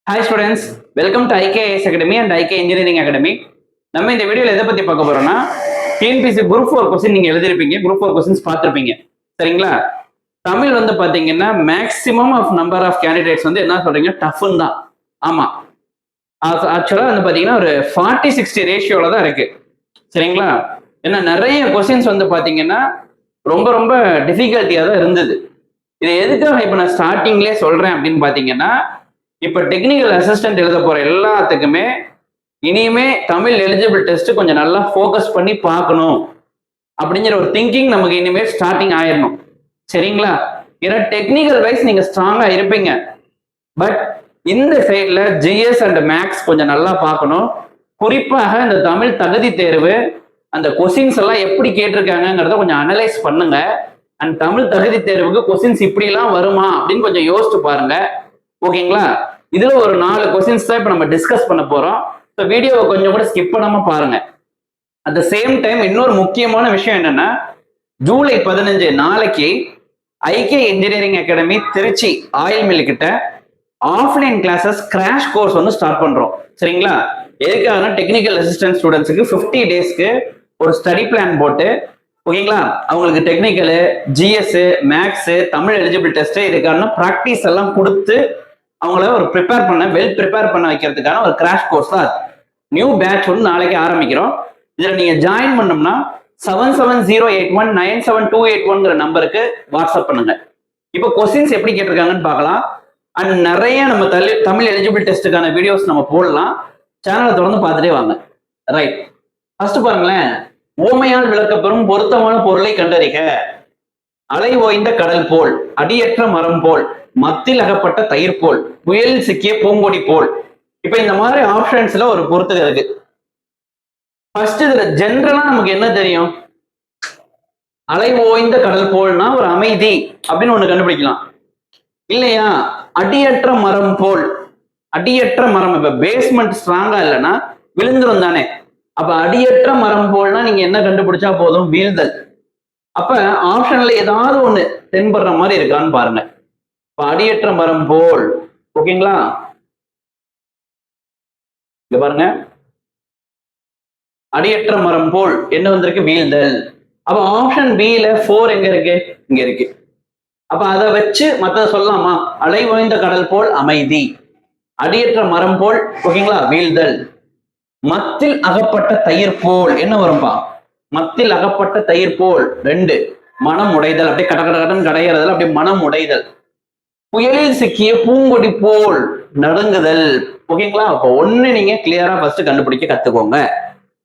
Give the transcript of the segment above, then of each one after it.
Hi students, welcome to IKS academy and IK engineering academy. நம்ம இந்த வீடியோவில் எதை பற்றி பார்க்க போறோம்னா, டிஎன்பிசி குரூப் 4 கொஸ்டின் நீங்கள் எழுதிருப்பீங்க, குரூப் 4 கொஸ்டின்ஸ் பார்த்துருப்பீங்க. சரிங்களா? தமிழ் வந்து பார்த்தீங்கன்னா maximum of number of candidates வந்து என்ன சொல்றீங்க, டஃப்னு தான். ஆமாம், ஆக்சுவலாக வந்து பார்த்தீங்கன்னா ஒரு 40-60 ரேஷியோவில் தான் இருக்கு. சரிங்களா? ஏன்னா நிறைய கொஸ்டின்ஸ் வந்து பார்த்தீங்கன்னா ரொம்ப ரொம்ப டிஃபிகல்ட்டியாக தான் இருந்தது. இது எதுக்காக இப்போ நான் ஸ்டார்டிங்லேயே சொல்றேன் அப்படின்னு பார்த்தீங்கன்னா, இப்ப டெக்னிக்கல் அசிஸ்டன்ட் எழுத போற எல்லாத்துக்குமே இனிமே தமிழ் எலிஜிபிள் டெஸ்ட் கொஞ்சம் நல்லா ஃபோக்கஸ் பண்ணி பார்க்கணும் அப்படிங்கிற ஒரு திங்கிங் நமக்கு இனிமே ஸ்டார்டிங் ஆயிடணும். சரிங்களா? ஏன்னா டெக்னிக்கல் வைஸ் நீங்க ஸ்ட்ராங்கா இருப்பீங்க, பட் இந்த சைட்ல ஜிஎஸ் அண்ட் மேக்ஸ் கொஞ்சம் நல்லா பார்க்கணும். குறிப்பாக இந்த தமிழ் தகுதி தேர்வு அந்த கொஸ்டின்ஸ் எல்லாம் எப்படி கேட்டிருக்காங்கிறத கொஞ்சம் அனலைஸ் பண்ணுங்க. அண்ட் தமிழ் தகுதி தேர்வுக்கு கொஸ்டின்ஸ் இப்படிலாம் வருமா அப்படின்னு கொஞ்சம் யோசிச்சு பாருங்க. ஓகேங்களா? இதுல ஒரு 4 கொஸ்டின்ஸ் தான் இப்ப நம்ம டிஸ்கஸ் பண்ண போறோம். வீடியோவை கொஞ்சம் கூட ஸ்கிப் பண்ணாம பாருங்க. அட் த சேம் டைம் இன்னொரு முக்கியமான விஷயம் என்னன்னா, ஜூலை 15 நாளைக்கு IK engineering academy Tiruchi oil mill கிட்ட ஆஃப்லைன் கிளாஸஸ் கிராஷ் கோர்ஸ் வந்து ஸ்டார்ட் பண்றோம். சரிங்களா? எதுக்காக டெக்னிக்கல் அசிஸ்டன்ட் ஸ்டூடெண்ட்ஸுக்கு 50 டேஸ்க்கு ஒரு ஸ்டடி பிளான் போட்டு, ஓகேங்களா, அவங்களுக்கு technical, GS, maths, Tamil eligible test இதுக்கான ப்ராக்டிஸ் எல்லாம் கொடுத்து அவங்கள ஒரு வெல் ப்ரிப்பேர் பண்ண வைக்கிறதுக்கான ஒரு கிராஷ் கோர்ஸ் தான். நியூ பேட்ச் வந்து நாளைக்கு ஆரம்பிக்கிறோம். இதுல நீங்க ஜாயின் பண்ணோம்னா 7708197281 நம்பருக்கு வாட்ஸ்அப் பண்ணுங்க. இப்போ கொஸ்டின்ஸ் எப்படி கேட்டிருக்காங்கன்னு பார்க்கலாம். அண்ட் நிறைய நம்ம தமிழ் எலிஜிபிள் டெஸ்ட்டுக்கான வீடியோஸ் நம்ம போடலாம். சேனலை தொடர்ந்து பார்த்துட்டே வாங்க. ரைட், ஃபர்ஸ்ட் பாருங்களேன். ஓமையால் விளக்கப்பெறும் பொருத்தமான பொருளை கண்டறிக. அலை ஓய்ந்த கடல் போல், அடியற்ற மரம் போல், மத்தில் அகப்பட்ட தயிர் போல், புயலில் சிக்கிய பூங்கொடி போல். இப்ப இந்த மாதிரி ஆப்ஷன்ஸ்ல ஒரு பொறுத்து இருக்கு. ஃபர்ஸ்ட் இதுல ஜென்ரலா நமக்கு என்ன தெரியும்? அலை ஓய்ந்த கடல் போல்னா ஒரு அமைதி அப்படின்னு ஒண்ணு கண்டுபிடிக்கலாம் இல்லையா? அடியற்ற மரம் போல், அடியற்ற மரம், இப்ப பேஸ்மெண்ட் ஸ்ட்ராங்கா இல்லைன்னா விழுந்துரும் தானே. அப்ப அடியற்ற மரம் போல்னா நீங்க என்ன கண்டுபிடிச்சா போதும்? வீழ்தல். அப்ப ஆப்ஷன்ல ஏதாவது ஒண்ணு தென்படுற மாதிரி இருக்கான்னு பாருங்க. அடியற்ற மரம் போல், ஓகேங்களா? இங்க பாருங்க, அடியற்ற மரம் போல் என்ன வந்திருக்கு? வீழ்தல். அப்ப ஆப்ஷன் பில 4 எங்க இருக்கு? இங்க இருக்கு. அப்ப அதை வச்சு மத்த சொல்லலாமா? அலை ஓய்ந்த கடல் போல் அமைதி, அடியற்ற மரம் போல், ஓகேங்களா, வீழ்தல். மத்தில் அகப்பட்ட தயிர் போல் என்ன வரும்பா? மத்தில் அகப்பட்ட தயிர் போல் 2 மனம் உடைதல், அப்படியே கட கட கடன் கடையிறதுல அப்படியே மனம் உடைதல். புயலில் சிக்கிய பூங்கொடி போல் நடுங்குதல். ஓகேங்களா? அப்ப ஒண்ணு நீங்க கிளியரா ஃபர்ஸ்ட் கண்டுபிடிக்க கத்துக்கோங்க.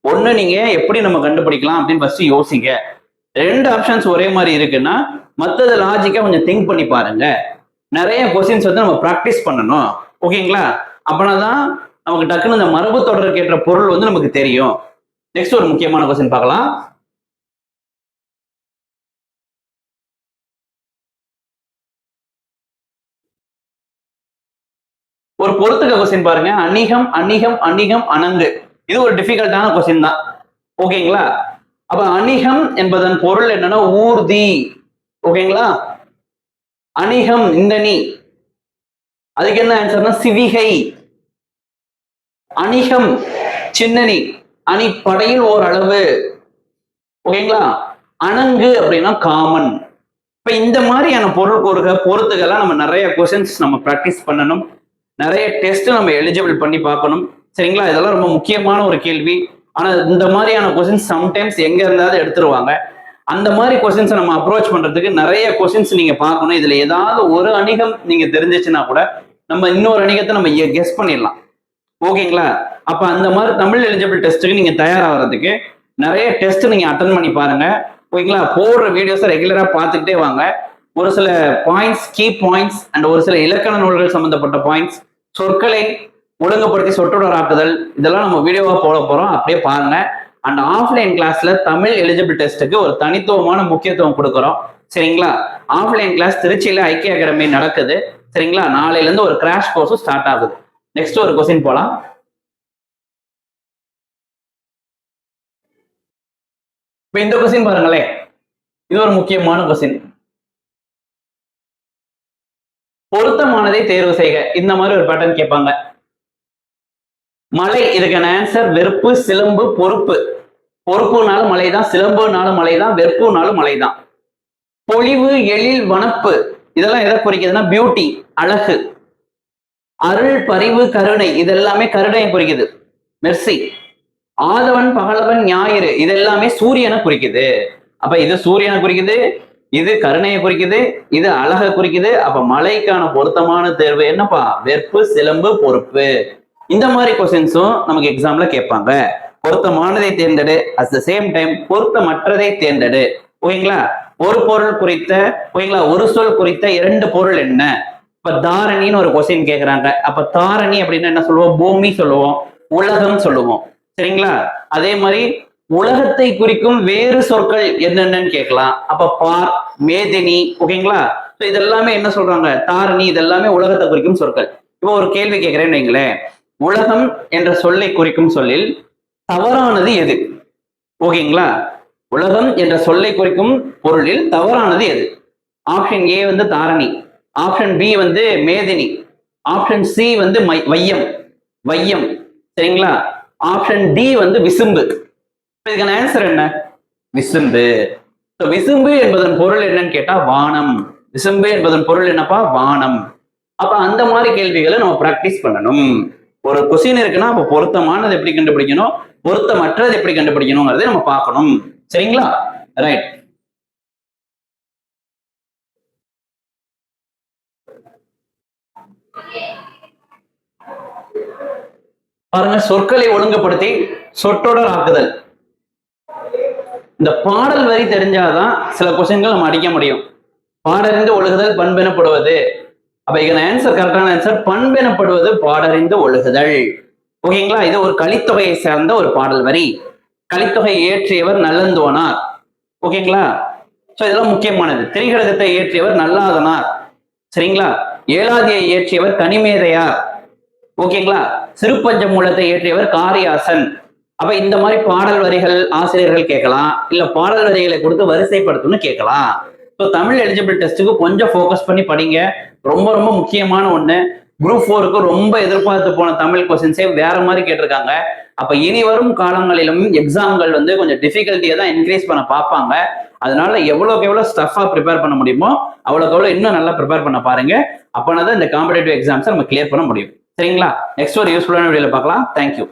ஒண்ணு நீங்க எப்படி நம்ம கண்டுபிடிக்கலாம் அப்படின்னு ஃபர்ஸ்ட் யோசிங்க. 2 ஆப்ஷன்ஸ் ஒரே மாதிரி இருக்குன்னா மத்தது லாஜிக்கா கொஞ்சம் திங்க் பண்ணி பாருங்க. நிறைய கொஸ்டின்ஸ் வந்து நம்ம ப்ராக்டிஸ் பண்ணணும். ஓகேங்களா? அப்பனாதான் நமக்கு டக்குன்னு இந்த மரபு தொடருக்கு ஏற்ற பொருள் வந்து நமக்கு தெரியும். நெக்ஸ்ட் ஒரு முக்கியமான கொஸ்டின் பார்க்கலாம். ஒரு பொறுத்துக்க கொஸ்டின் பாருங்க. அணிகம் அணிகம் அணிகம் அணங்கு. இது ஒரு டிஃபிகல்ட்டான கொஸ்டின் தான். ஓகேங்களா? அப்ப அணிகம் என்பதன் பொருள் என்னன்னா ஊர்தி. ஓகேங்களா? அணிகம் இந்த நீ, அதுக்கு என்ன ஆன்சர்னா சிவிகை. அணிகம் சின்னனி, அணி படையில் ஓர் அளவு. ஓகேங்களா? அணங்கு அப்படின்னா காமன். இப்ப இந்த மாதிரியான பொருள் பொறுத்துக்கெல்லாம் நம்ம நிறைய கொஸ்டின்ஸ் நம்ம ப்ராக்டிஸ் பண்ணணும். நிறைய டெஸ்ட் நம்ம எலிஜிபிள் பண்ணி பார்க்கணும். சரிங்களா? இதெல்லாம் ரொம்ப முக்கியமான ஒரு கேள்வி. ஆனா இந்த மாதிரியான கொஸ்டின்ஸ் சம்டைம்ஸ் எங்க இருந்தாவது எடுத்துருவாங்க. அந்த மாதிரி கொஸ்டின்ஸை நம்ம அப்ரோச் பண்றதுக்கு நிறைய கொஸ்டின்ஸ் நீங்க பார்க்கணும். இதுல ஏதாவது ஒரு அணிகம் நீங்க தெரிஞ்சிச்சுன்னா கூட நம்ம இன்னொரு அணிகத்தை நம்ம கெஸ் பண்ணிடலாம். ஓகேங்களா? அப்ப அந்த மாதிரி தமிழ் எலிஜிபிள் டெஸ்ட்டுக்கு நீங்க தயாராகிறதுக்கு நிறைய டெஸ்ட் நீங்க அட்டன் பண்ணி பாருங்க. ஓகேங்களா? போடுற வீடியோஸை ரெகுலரா பார்த்துக்கிட்டே வாங்க. ஒரு சில பாயிண்ட்ஸ், கீ பாயிண்ட்ஸ் அண்ட் ஒரு சில இலக்கண நூல்கள் சம்பந்தப்பட்ட பாயிண்ட்ஸ், சொற்களை ஒழுங்குபடுத்தி சொற்றொடர் ஆக்குதல், இதெல்லாம் நம்ம வீடியோவா போட போறோம். அப்படியே பாருங்க. அண்ட் ஆஃப்லைன் கிளாஸ்ல தமிழ் எலிஜிபிள் டெஸ்ட்டுக்கு ஒரு தனித்துவமான முக்கியத்துவம் கொடுக்குறோம். சரிங்களா? ஆஃப்லைன் கிளாஸ் திருச்சியில ஐக்கிய அகாடமி நடக்குது. சரிங்களா? நாளையில இருந்து ஒரு கிராஷ் கோர்ஸும் ஸ்டார்ட் ஆகுது. நெக்ஸ்ட் ஒரு கொஸ்டின் போலாம். இப்ப இந்த கொஸ்டின் பாருங்களேன். இது ஒரு முக்கியமான கொஸ்டின். பொருத்தமானதை தேர்வு செய்க. இந்த மாதிரி ஒரு பேட்டர்ன் கேட்பாங்க. மலை, இதுக்கான ஆன்சர் வெறுப்பு, சிலம்பு, பொறுப்பு. பொறுப்புனாலும் மலைதான், சிலம்புனாலும் மலைதான், வெறுப்புனாலும் மலைதான். பொழிவு, எழில், வனப்பு, இதெல்லாம் எதை குறிக்குதுன்னா பியூட்டி, அழகு. அருள், பரிவு, கருணை, இது எல்லாமே கருணையை குறிக்குது, மெர்சி. ஆதவன், பகலவன், ஞாயிறு, இது எல்லாமே சூரியனை குறிக்குது. அப்ப இது சூரியனை குறிக்குது, இது கருணையை குறிக்குது, இது அழகை குறிக்குது. அப்ப மலைக்கான பொருத்தமான தேர்வு என்னப்பா? வெறுப்பு, சிலம்பு, பொறுப்பு. இந்த மாதிரி கொஸ்டின்ஸும் நமக்கு எக்ஸாம்ல கேட்பாங்க. பொருத்தமானதை தேர்ந்தெடு, அட் த சேம் டைம் பொருத்தமற்றதை தேர்ந்தெடு. ஓகேங்களா? ஒரு பொருள் குறித்த, ஓகேங்களா, ஒரு சொல் குறித்த இரண்டு பொருள் என்ன? இப்ப தாரணின்னு ஒரு கொஸ்டின் கேக்குறாங்க. அப்ப தாரணி அப்படின்னா என்ன சொல்லுவோம்? பூமி சொல்லுவோம், உலகம் சொல்லுவோம். சரிங்களா? அதே மாதிரி உலகத்தை குறிக்கும் வேறு சொற்கள் என்னென்னு கேட்கலாம். அப்ப பார், மேதினி, ஓகேங்களா? இதெல்லாமே என்ன சொல்றாங்க? தாரணி, இதெல்லாமே உலகத்தை குறிக்கும் சொற்கள். இப்போ ஒரு கேள்வி கேட்கிறேன்னு வைங்களேன். உலகம் என்ற சொல்லை குறிக்கும் சொல்லில் தவறானது எது? ஓகேங்களா? உலகம் என்ற சொல்லை குறிக்கும் பொருளில் தவறானது எது? ஆப்ஷன் ஏ வந்து தாரணி, ஆப்ஷன் பி வந்து மேதினி, ஆப்ஷன் சி வந்து வையம், வையம். சரிங்களா? ஆப்ஷன் டி வந்து விசும்பு. இதுக்கான ஆன்சர் என்ன? விசும்பு. விசும்பு என்பதன் பொருள் என்னன்னு கேட்டா வானம். விசும்பு என்பதன் பொருள் என்னப்பா? வானம். அப்ப அந்த மாதிரி கேள்விகளை நம்ம பிராக்டிஸ் பண்ணணும். ஒரு கொஸ்டின் இருக்குன்னா அப்ப பொருத்தமானது எப்படி கண்டுபிடிக்கணும், பொருத்தமற்றது எப்படி கண்டுபிடிக்கணுங்கிறத நம்ம பார்க்கணும். சரிங்களா? ரைட். பாருங்க, சொற்களை ஒழுங்குபடுத்தி சொற்றொடர் ஆக்குதல். இந்த பாடல் வரி தெரிஞ்சாதான் சில கொஸ்டின்கள் நம்ம அடிக்க முடியும். பாடறிந்து ஒழுகுதல் பண்பெனப்படுவது. அப்ப இதன் ஆன்சர், கரெக்டான ஆன்சர் பண்பெனப்படுவது பாடறிந்து ஒழுகுதல். ஓகேங்களா? இது ஒரு கலித்தொகையை சார்ந்த ஒரு பாடல் வரி. கலித்தொகை இயற்றியவர் நல்லந்தோனார். ஓகேங்களா? சோ இதெல்லாம் முக்கியமானது. திரிகடகத்தை இயற்றியவர் நல்லாதனார். சரிங்களா? ஏலாதியை இயற்றியவர் கனிமேதையார். ஓகேங்களா? சிறுபஞ்ச மூலத்தை இயற்றியவர் காரியாசன். அப்ப இந்த மாதிரி பாடல் வரிகள் ஆசிரியர்கள் கேட்கலாம், இல்ல பாடல் வரிகளை கொடுத்து வரிசைப்படுத்தணும்னு கேட்கலாம். ஸோ தமிழ் எலிஜிபிள் டெஸ்ட்டுக்கு கொஞ்சம் ஃபோக்கஸ் பண்ணி படிங்க. ரொம்ப ரொம்ப முக்கியமான ஒண்ணு. குரூப் 4க்கு ரொம்ப எதிர்பார்த்து போன தமிழ் கொஸ்டின்ஸே வேற மாதிரி கேட்டிருக்காங்க. அப்ப இனி வரும் காலங்களிலும் எக்ஸாம்கள் வந்து கொஞ்சம் டிஃபிகல்ட்டியை தான் இன்க்ரீஸ் பண்ண பார்ப்பாங்க. அதனால எவ்வளவுக்கு எவ்வளவு ஸ்டஃபா ப்ரிப்பேர் பண்ண முடியுமோ அவ்வளவுக்கு எவ்வளவு இன்னும் நல்லா ப்ரிப்பேர் பண்ண பாருங்க. அப்போனா தான் இந்த காம்படிட்டிவ் எக்ஸாம்ஸை நம்ம கிளியர் பண்ண முடியும். சரிங்களா? நெக்ஸ்ட் ஒரு யூஸ்ஃபுல்லான வீடியோல பார்க்கலாம். தேங்க்யூ.